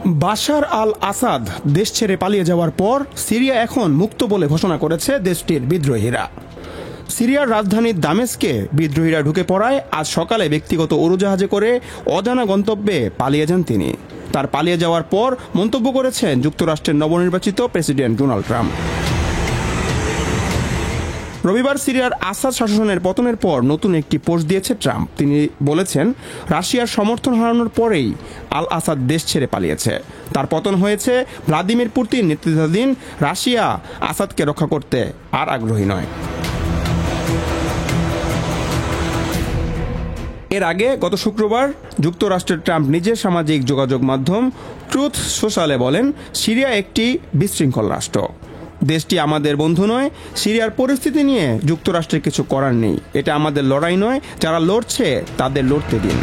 বাশার আল আসাদ দেশ ছেড়ে পালিয়ে যাওয়ার পর সিরিয়া এখন মুক্ত বলে ঘোষণা করেছে দেশটির বিদ্রোহীরা। সিরিয়ার রাজধানী দামেস্কে বিদ্রোহীরা ঢুকে পড়ায় আজ সকালে ব্যক্তিগত উড়োজাহাজে করে অজানা গন্তব্যে পালিয়ে যান তিনি। তার পালিয়ে যাওয়ার পর মন্তব্য করেছেন যুক্তরাষ্ট্রের নবনির্বাচিত প্রেসিডেন্ট ডোনাল্ড ট্রাম্প। রবিবার সিরিয়ার আসাদ শাসনের পতনের পর নতুন একটি পোস্ট দিয়েছে ট্রাম্প। তিনি বলেছেন, রাশিয়ার সমর্থন হারানোর পরেই আল আসাদ দেশ ছেড়ে পালিয়েছে। তার পতন হয়েছে ভ্লাদিমির পুতিন নেতৃত্বাধীন রাশিয়া আসাদকে রক্ষা করতে আর আগ্রহী নয়। এর আগে গত শুক্রবার যুক্তরাষ্ট্রের ট্রাম্প নিজের সামাজিক যোগাযোগ মাধ্যম ট্রুথ সোশ্যালে বলেন, সিরিয়া একটি বিশৃঙ্খল রাষ্ট্র। দেশটি আমাদের বন্ধু নয়। সিরিয়ার পরিস্থিতি নিয়ে যুক্তরাষ্ট্রের কিছু করার নেই। এটা আমাদের লড়াই নয়। যারা লড়ছে তাদের লড়তে দিন।